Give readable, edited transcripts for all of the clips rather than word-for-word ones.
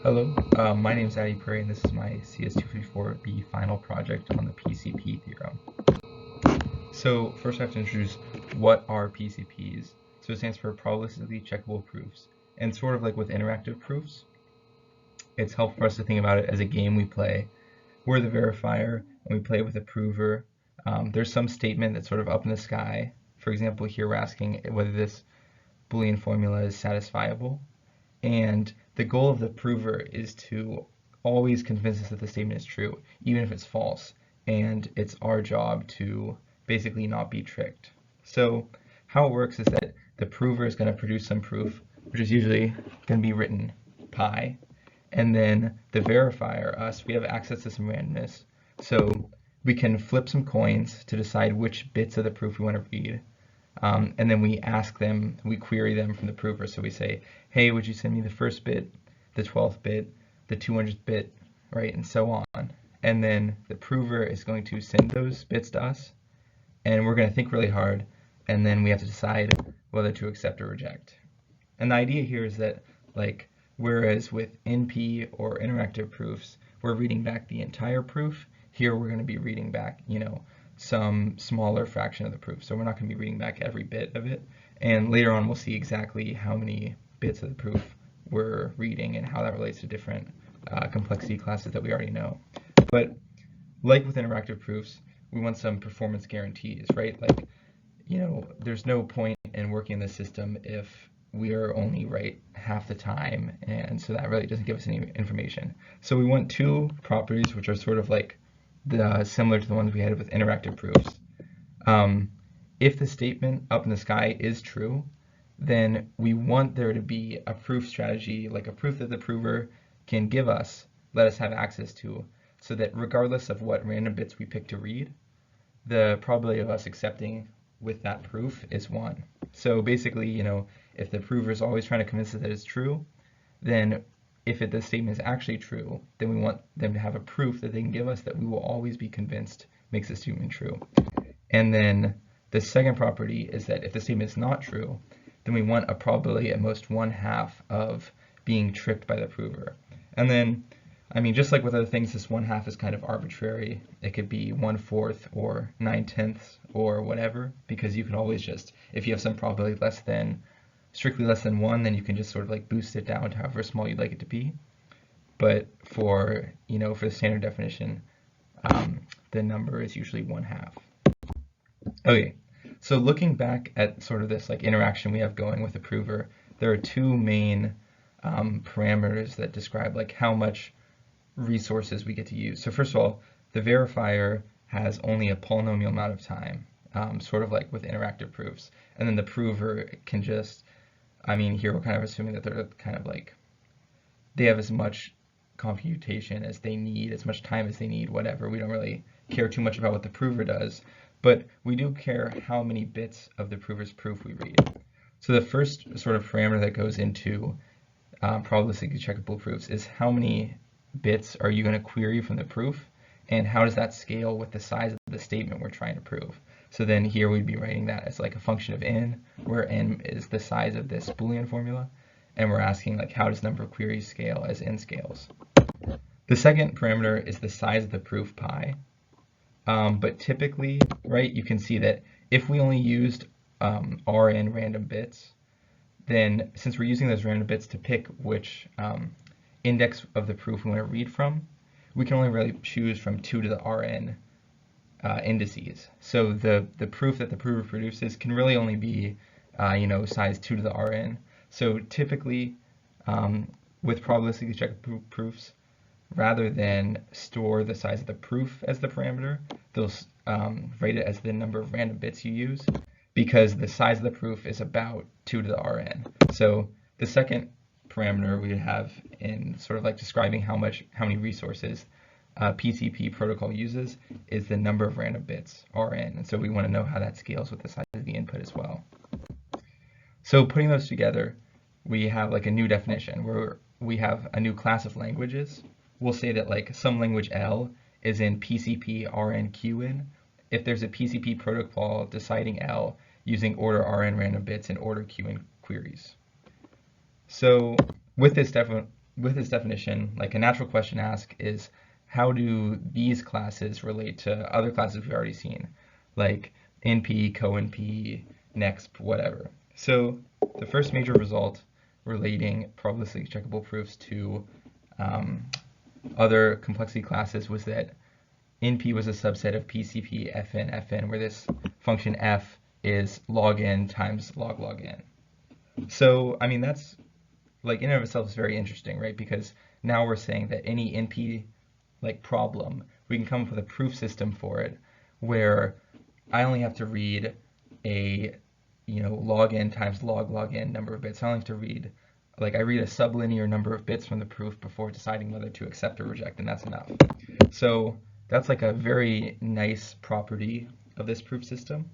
Hello, my name is Addy Prairie, and this is my CS254B final project on the PCP theorem. So first I have to introduce what are PCPs. So it stands for probabilistically checkable proofs. And sort of like with interactive proofs, it's helpful for us to think about it as a game we play. We're the verifier, and we play with a prover. There's some statement that's sort of up in the sky. For example, here we're asking whether this Boolean formula is satisfiable. And the goal of the prover is to always convince us that the statement is true, even if it's false. And it's our job to basically not be tricked. So how it works is that the prover is going to produce some proof, which is usually going to be written pi. And then the verifier, us, we have access to some randomness. So we can flip some coins to decide which bits of the proof we want to read. And then we ask them, we query them from the prover. So we say, hey, would you send me the first bit, the 12th bit, the 200th bit, right, and so on. And then the prover is going to send those bits to us, and we're going to think really hard, and then we have to decide whether to accept or reject. And the idea here is that, like, whereas with NP or interactive proofs, we're reading back the entire proof, here we're going to be reading back, some smaller fraction of the proof. So we're not going to be reading back every bit of it. And later on, we'll see exactly how many bits of the proof we're reading and how that relates to different complexity classes that we already know. But like with interactive proofs, we want some performance guarantees, right? Like, there's no point in working in the system if we are only right half the time, and so that really doesn't give us any information. So we want two properties which are sort of like similar to the ones we had with interactive proofs. If the statement up in the sky is true, then we want there to be a proof strategy, like a proof that the prover can give us, let us have access to, so that regardless of what random bits we pick to read, the probability of us accepting with that proof is 1. So basically, if the prover is always trying to convince us that it's true, then if the statement is actually true, then we want them to have a proof that they can give us that we will always be convinced makes the statement true. And then the second property is that if the statement is not true, then we want a probability at most 1/2 of being tricked by the prover. And then, just like with other things, this 1/2 is kind of arbitrary. It could be 1/4 or 9/10 or whatever, because you can always just, if you have some probability strictly less than 1, then you can just sort of like boost it down to however small you'd like it to be. But for the standard definition, the number is usually 1/2. Okay, so looking back at sort of this like interaction we have going with the prover, there are two main parameters that describe like how much resources we get to use. So first of all, the verifier has only a polynomial amount of time, sort of like with interactive proofs. And then the prover can just, here we're kind of assuming that they're kind of like, they have as much computation as they need, as much time as they need, whatever. We don't really care too much about what the prover does, but we do care how many bits of the prover's proof we read. So the first sort of parameter that goes into probabilistically checkable proofs is how many bits are you going to query from the proof, and how does that scale with the size of the statement we're trying to prove. So then here we'd be writing that as like a function of n, where n is the size of this Boolean formula, and we're asking like how does number of queries scale as n scales. The second parameter is the size of the proof pi, but typically, right, you can see that if we only used rn random bits, then since we're using those random bits to pick which index of the proof we want to read from, we can only really choose from 2 to the rn indices. So the proof that the prover produces can really only be size 2 to the rn. So typically with probabilistically checkable proofs, rather than store the size of the proof as the parameter, they'll write it as the number of random bits you use, because the size of the proof is about 2 to the rn. So the second parameter we have in sort of like describing how many resources PCP protocol uses is the number of random bits, rn. And so we want to know how that scales with the size of the input as well. So putting those together, we have like a new definition where we have a new class of languages. We'll say that like some language L is in PCP RNQN if there's a PCP protocol deciding L using order rn random bits and order qn queries. So with this with this definition, like a natural question to ask is, how do these classes relate to other classes we've already seen, like NP, co-NP, next, whatever. So the first major result relating probabilistically checkable proofs to other complexity classes was that NP was a subset of PCP Fn, where this function f is log n times log n. So, I mean, that's, like, in and of itself is very interesting, right? Because now we're saying that any NP, like, problem, we can come up with a proof system for it where I only have to read a, log n times log n number of bits. I only have to read, like, I read a sublinear number of bits from the proof before deciding whether to accept or reject, and that's enough. So that's like a very nice property of this proof system.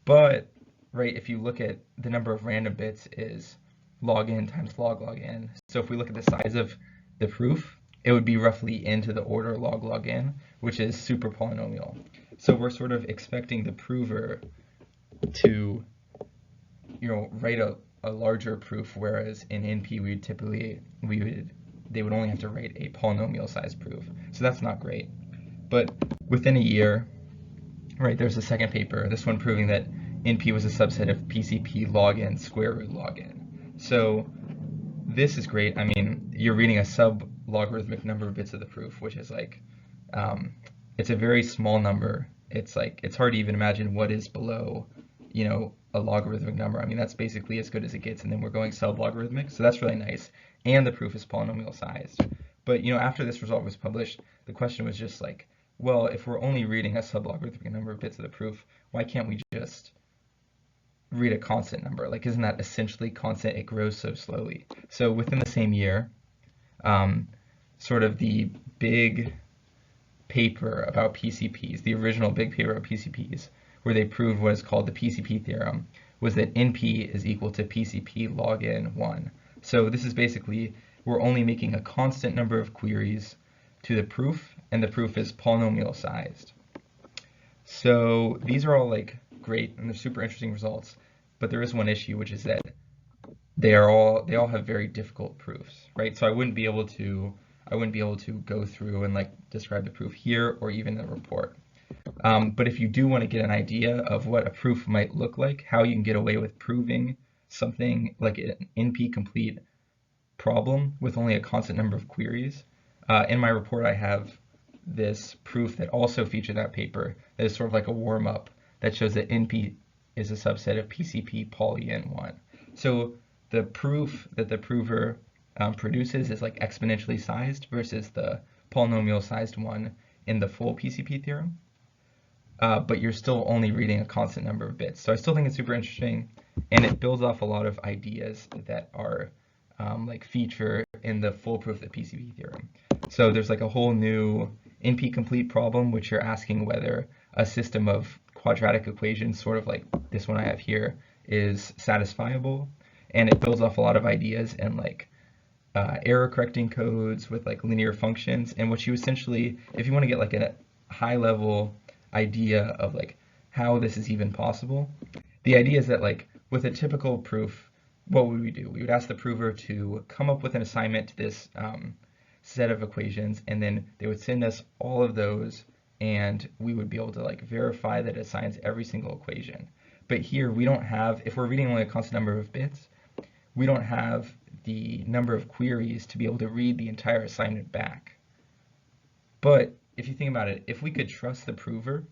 But, right, if you look at the number of random bits is log n times log n. So if we look at the size of the proof, it would be roughly n to the order log n, which is super polynomial. So we're sort of expecting the prover to, write a larger proof, whereas in NP they would only have to write a polynomial sized proof. So that's not great. But within a year, right, there's a second paper, this one proving that NP was a subset of PCP log n square root log n. So this is great. I mean, you're reading a sub-logarithmic number of bits of the proof, which is like, it's a very small number. It's like, it's hard to even imagine what is below, a logarithmic number. I mean, that's basically as good as it gets, and then we're going sub-logarithmic, so that's really nice. And the proof is polynomial sized. But, after this result was published, the question was just like, well, if we're only reading a sub-logarithmic number of bits of the proof, why can't we just read a constant number? Like, isn't that essentially constant? It grows so slowly. So within the same year, sort of the big paper about PCPs, the original big paper about PCPs, where they proved what is called the PCP theorem, was that NP is equal to PCP log n 1. So this is basically, we're only making a constant number of queries to the proof, and the proof is polynomial sized. So these are all like great, and they're super interesting results, but there is one issue, which is that they all have very difficult proofs, right? So I wouldn't be able to go through and like describe the proof here or even in the report. But if you do want to get an idea of what a proof might look like, how you can get away with proving something like an NP complete problem with only a constant number of queries, in my report I have this proof that also featured that paper that is sort of like a warm-up that shows that NP is a subset of PCP poly n1. So the proof that the prover produces is like exponentially sized versus the polynomial sized one in the full PCP theorem. But you're still only reading a constant number of bits. So I still think it's super interesting, and it builds off a lot of ideas that are like feature in the full proof of the PCP theorem. So there's like a whole new NP complete problem, which you're asking whether a system of quadratic equations, sort of like this one I have here, is satisfiable. And it builds off a lot of ideas and like error correcting codes with like linear functions. And what you essentially, if you want to get like a high level idea of like how this is even possible, the idea is that like with a typical proof, what would we do? We would ask the prover to come up with an assignment to this set of equations, and then they would send us all of those, and we would be able to like verify that it assigns every single equation. But here we don't have, if we're reading only a constant number of bits, we don't have the number of queries to be able to read the entire assignment back. But if you think about it, if we could trust the prover,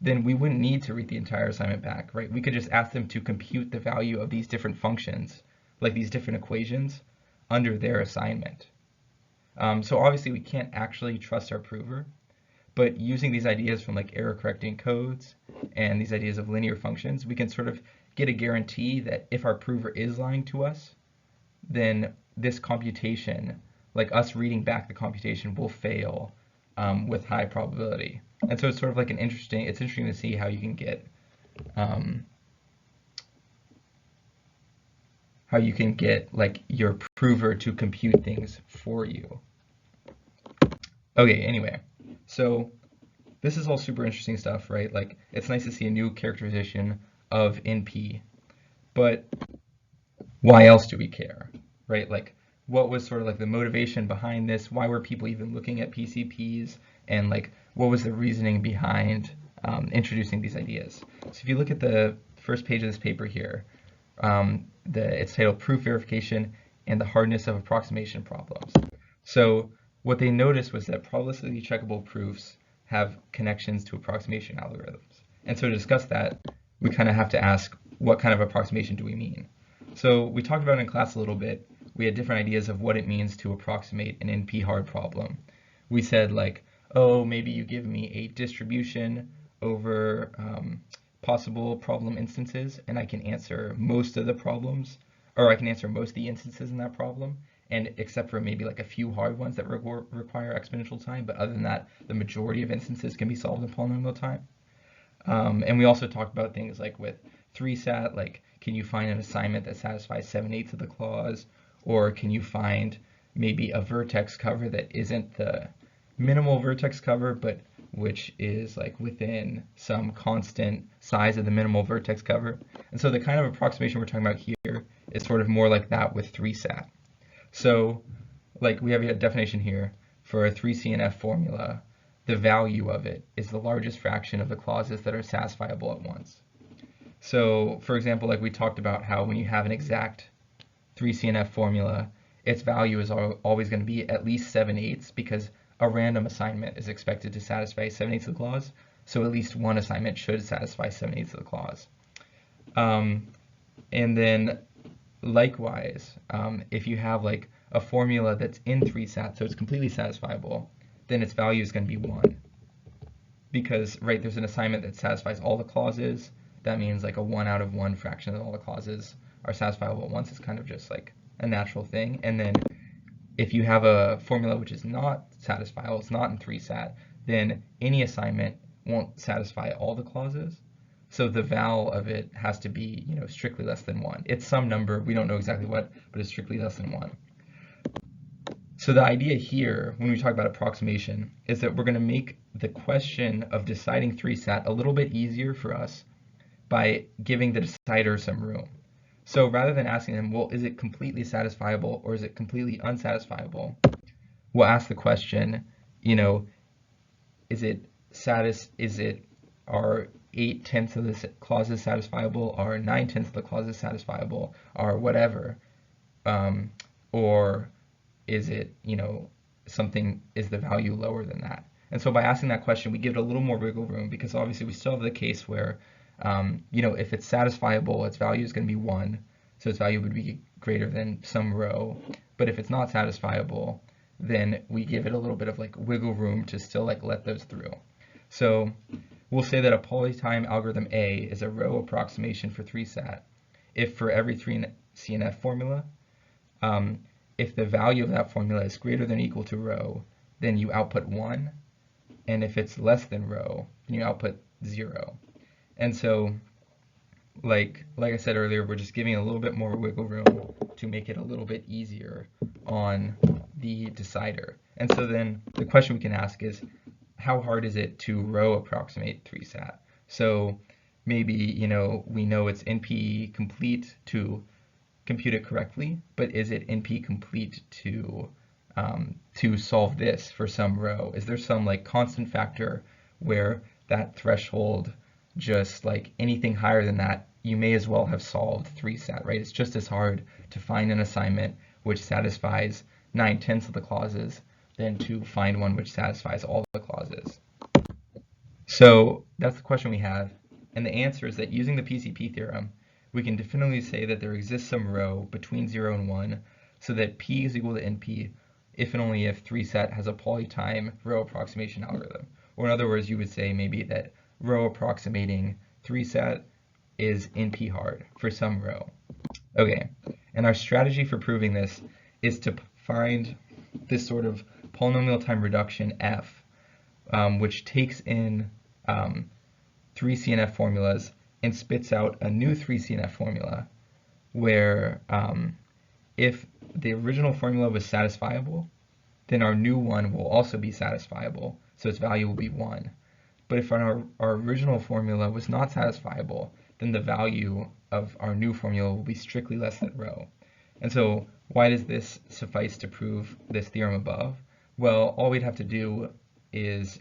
then we wouldn't need to read the entire assignment back, right? We could just ask them to compute the value of these different functions, like these different equations, under their assignment. So obviously we can't actually trust our prover, but using these ideas from like error correcting codes and these ideas of linear functions, we can sort of get a guarantee that if our prover is lying to us, then this computation, like us reading back the computation, will fail with high probability. And so it's sort of like it's interesting to see how you can get like your prover to compute things for you. Okay, anyway, so this is all super interesting stuff, right? Like, it's nice to see a new characterization of NP, but why else do we care, right? Like, what was sort of like the motivation behind this? Why were people even looking at PCPs? And like, what was the reasoning behind introducing these ideas? So if you look at the first page of this paper here, it's titled Proof Verification and the Hardness of Approximation Problems. So what they noticed was that probabilistically checkable proofs have connections to approximation algorithms. And so to discuss that, we kind of have to ask, what kind of approximation do we mean? So we talked about it in class a little bit. We had different ideas of what it means to approximate an NP-hard problem. We said like, oh, maybe you give me a distribution over possible problem instances, and I can answer most of the problems, or I can answer most of the instances in that problem, and except for maybe like a few hard ones that require exponential time, but other than that, the majority of instances can be solved in polynomial time. And we also talked about things like with 3SAT, like can you find an assignment that satisfies 7/8 of the clause, or can you find maybe a vertex cover that isn't the minimal vertex cover, but which is like within some constant size of the minimal vertex cover. And so the kind of approximation we're talking about here is sort of more like that with 3SAT. So like we have a definition here for a 3CNF formula. The value of it is the largest fraction of the clauses that are satisfiable at once. So for example, like we talked about how when you have an exact 3CNF formula, its value is always going to be at least 7/8 because a random assignment is expected to satisfy 7/8 of the clause, so at least one assignment should satisfy 7/8 of the clause. And then likewise, if you have like a formula that's in 3SAT, so it's completely satisfiable, then its value is going to be 1. Because, right, there's an assignment that satisfies all the clauses. That means like a 1 out of 1 fraction of all the clauses are satisfiable at once. It's kind of just like a natural thing. And then if you have a formula which is not satisfiable, it's not in 3SAT, then any assignment won't satisfy all the clauses. So the val of it has to be, you know, strictly less than 1. It's some number, we don't know exactly what, but it's strictly less than 1. So the idea here, when we talk about approximation, is that we're going to make the question of deciding 3SAT a little bit easier for us by giving the decider some room. So rather than asking them, well, is it completely satisfiable or is it completely unsatisfiable? We'll ask the question, you know, are 8/10 of the clauses satisfiable, are 9/10 of the clauses satisfiable, are whatever, or is it, you know, is the value lower than that? And so by asking that question, we give it a little more wiggle room because obviously we still have the case where, you know, if it's satisfiable, its value is going to be 1, so its value would be greater than some rho. But if it's not satisfiable, then we give it a little bit of like wiggle room to still like let those through. So we'll say that a polytime algorithm A is a row approximation for 3SAT if for every 3CNF formula, if the value of that formula is greater than or equal to rho, then you output 1, and if it's less than rho, then you output 0. And so, like I said earlier, we're just giving a little bit more wiggle room to make it a little bit easier on the decider. And so then the question we can ask is, how hard is it to rho approximate 3SAT? So maybe, you know, we know it's NP complete to compute it correctly, but is it NP complete to solve this for some rho? Is there some like constant factor where that threshold, just like anything higher than that, you may as well have solved 3SAT, right? It's just as hard to find an assignment which satisfies 9/10 of the clauses than to find one which satisfies all the clauses. So that's the question we have, and the answer is that using the PCP theorem, we can definitively say that there exists some rho between 0 and 1, so that P is equal to NP if and only if 3SAT has a polytime rho approximation algorithm. Or in other words, you would say maybe that rho approximating 3SAT is NP hard for some rho. Okay, and our strategy for proving this is to find this sort of polynomial time reduction F, which takes in 3CNF formulas and spits out a new 3CNF formula where if the original formula was satisfiable, then our new one will also be satisfiable, so its value will be 1. But if our original formula was not satisfiable, then the value of our new formula will be strictly less than rho. And so why does this suffice to prove this theorem above? Well, all we'd have to do is,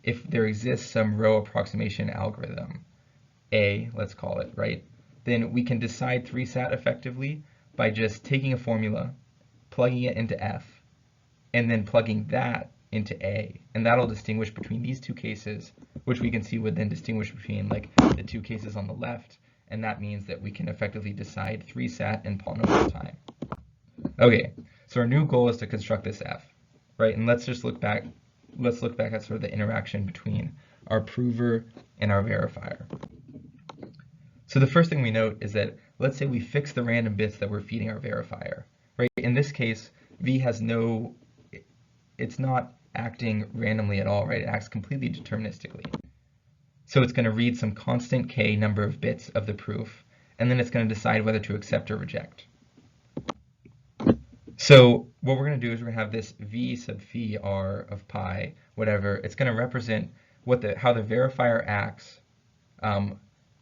if there exists some row approximation algorithm, A, let's call it, right? Then we can decide 3-sat effectively by just taking a formula, plugging it into F, and then plugging that into A. And that'll distinguish between these two cases, which we can see would then distinguish between like the two cases on the left. And that means that we can effectively decide 3-sat in polynomial time. Okay, so our new goal is to construct this F, right? And let's look back at sort of the interaction between our prover and our verifier. So the first thing we note is that, let's say we fix the random bits that we're feeding our verifier, right? In this case, V has it's not acting randomly at all, right? It acts completely deterministically. So it's going to read some constant k number of bits of the proof, and then it's going to decide whether to accept or reject. So what we're going to do is we're going to have this V sub phi r of pi, whatever. It's going to represent how the verifier acts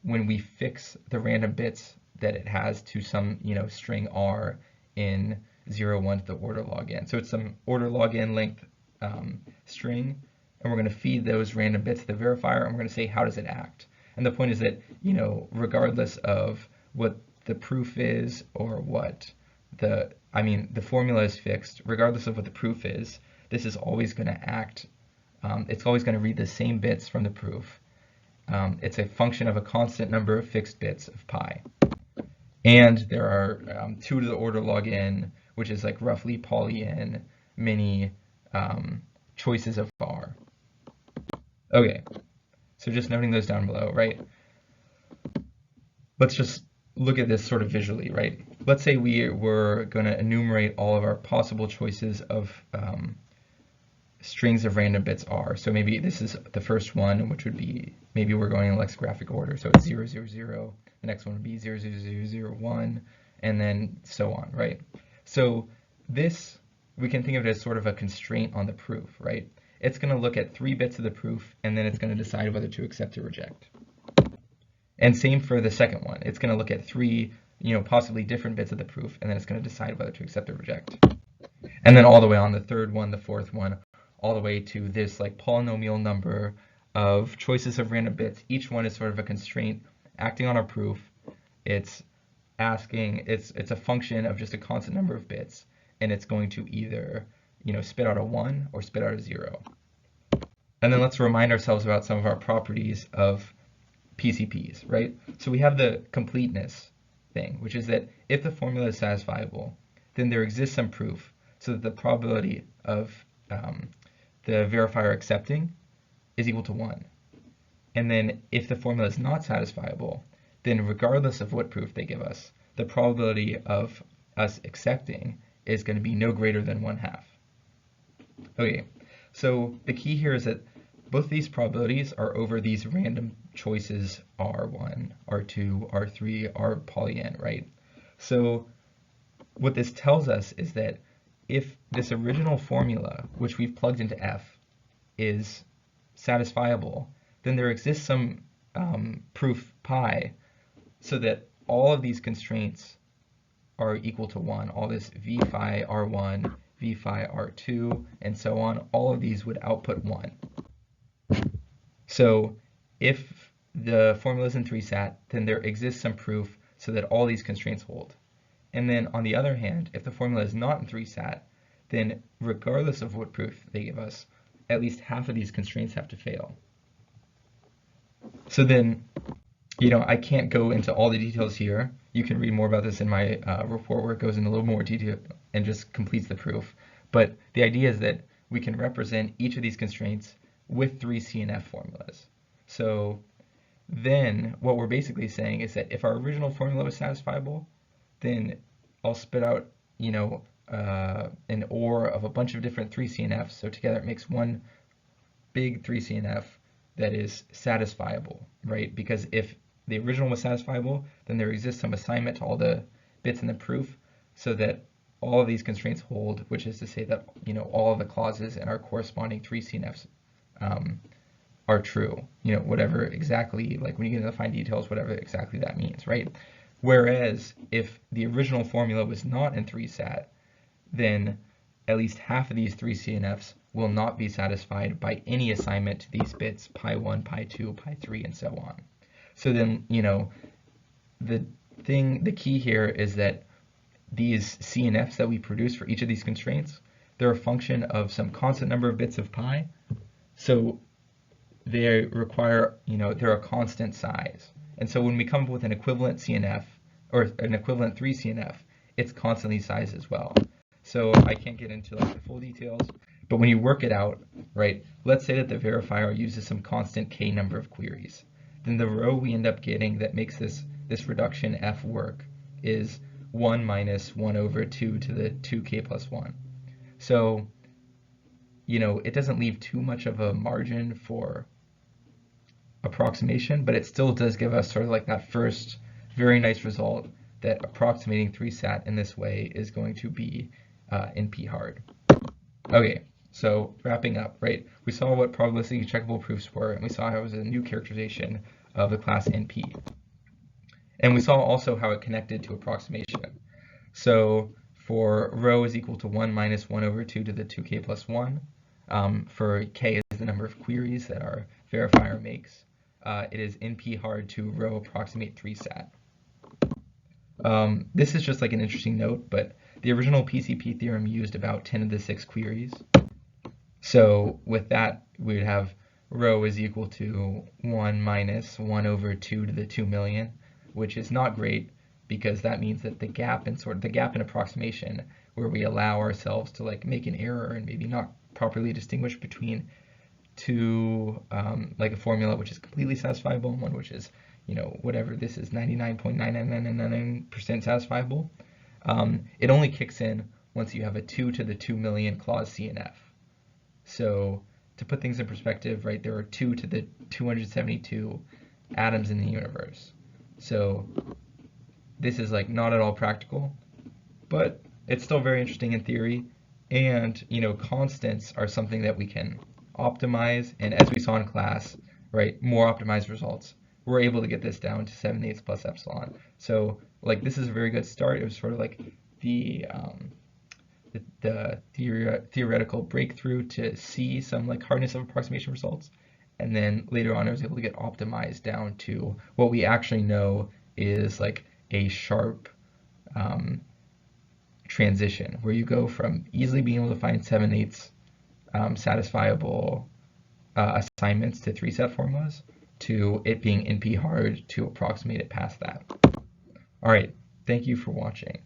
when we fix the random bits that it has to some string r in 0, 1 to the order log n. So it's some order log n length string, and we're going to feed those random bits to the verifier, and we're going to say how does it act. And the point is that regardless of what the proof is or what the formula is fixed, regardless of what the proof is, this is always going to act. It's always going to read the same bits from the proof. It's a function of a constant number of fixed bits of pi. And there are 2 to the order log n, which is like roughly poly n many choices of r. Okay, so just noting those down below, right? Let's just look at this sort of visually, right? Let's say we were going to enumerate all of our possible choices of strings of random bits r. So maybe this is the first one, which would be, maybe we're going in lexicographic order, so it's 0, 0, 0. The next one would be 0, 0, 0, 0, 1, and then so on, right? So this, we can think of it as sort of a constraint on the proof, right? It's going to look at 3 bits of the proof, and then it's going to decide whether to accept or reject. And same for the second one. It's going to look at 3, possibly different bits of the proof, and then it's going to decide whether to accept or reject. And then all the way on the third one, the fourth one, all the way to this like polynomial number of choices of random bits. Each one is sort of a constraint acting on our proof. It's a function of just a constant number of bits, and it's going to either spit out a 1 or spit out a 0. And then let's remind ourselves about some of our properties of PCPs, right? So we have the completeness thing, which is that if the formula is satisfiable, then there exists some proof, so that the probability of the verifier accepting is equal to 1. And then if the formula is not satisfiable, then regardless of what proof they give us, the probability of us accepting is going to be no greater than 1/2. Okay, so the key here is that both these probabilities are over these random choices R1, R2, R3, R poly n, right? So what this tells us is that if this original formula, which we've plugged into F, is satisfiable, then there exists some proof pi so that all of these constraints are equal to 1. All this v phi r1, v phi r2, and so on, all of these would output 1. So if the formula is in 3-sat, then there exists some proof so that all these constraints hold. And then on the other hand, if the formula is not in 3-sat, then regardless of what proof they give us, at least half of these constraints have to fail. So then, I can't go into all the details here. You can read more about this in my report where it goes into a little more detail and just completes the proof. But the idea is that we can represent each of these constraints with 3 CNF formulas. So then what we're basically saying is that if our original formula was satisfiable, then I'll spit out, an OR of a bunch of different 3 CNFs. So together it makes one big 3 CNF that is satisfiable, right? Because if the original was satisfiable, then there exists some assignment to all the bits in the proof so that all of these constraints hold, which is to say that, all of the clauses in our corresponding 3 CNFs are true, whatever exactly, like when you get into the fine details, whatever exactly that means, right? Whereas if the original formula was not in 3SAT, then at least half of these 3 CNFs will not be satisfied by any assignment to these bits pi1, pi2, pi3, and so on. So then, the key here is that these CNFs that we produce for each of these constraints, they're a function of some constant number of bits of pi. So they require, they're a constant size. And so when we come up with an equivalent CNF, or an equivalent 3 CNF, it's constantly sized as well. So I can't get into the full details, but when you work it out, right, let's say that the verifier uses some constant k number of queries. Then the row we end up getting that makes this reduction f work is 1 minus 1 over 2 to the 2k plus 1. So, it doesn't leave too much of a margin for approximation, but it still does give us sort of like that first very nice result that approximating 3SAT in this way is going to be NP hard. Okay, so wrapping up, right? We saw what probabilistically checkable proofs were, and we saw how it was a new characterization of the class NP. And we saw also how it connected to approximation. So for rho is equal to 1 minus 1 over 2 to the 2k plus 1, for k is the number of queries that our verifier makes, it is NP hard to rho approximate 3SAT. This is just like an interesting note, but the original PCP theorem used about 10 to the 6 queries. So with that, we would have rho is equal to 1 minus 1 over 2 to the 2 million, which is not great because that means that the gap in approximation, where we allow ourselves to make an error and maybe not properly distinguish between two, like a formula which is completely satisfiable and one which is, whatever this is, 99.9999% satisfiable. It only kicks in once you have a 2 to the 2 million clause CNF. So to put things in perspective, right, there are 2 to the 272 atoms in the universe. So this is not at all practical, but it's still very interesting in theory. And constants are something that we can optimize, and as we saw in class, right, more optimized results. We're able to get this down to 7/8 plus epsilon. So this is a very good start. It was sort of like the theoretical breakthrough to see some hardness of approximation results, and then later on I was able to get optimized down to what we actually know is a sharp transition, where you go from easily being able to find 7/8 satisfiable assignments to 3SAT formulas to it being NP hard to approximate it past that. All right, thank you for watching.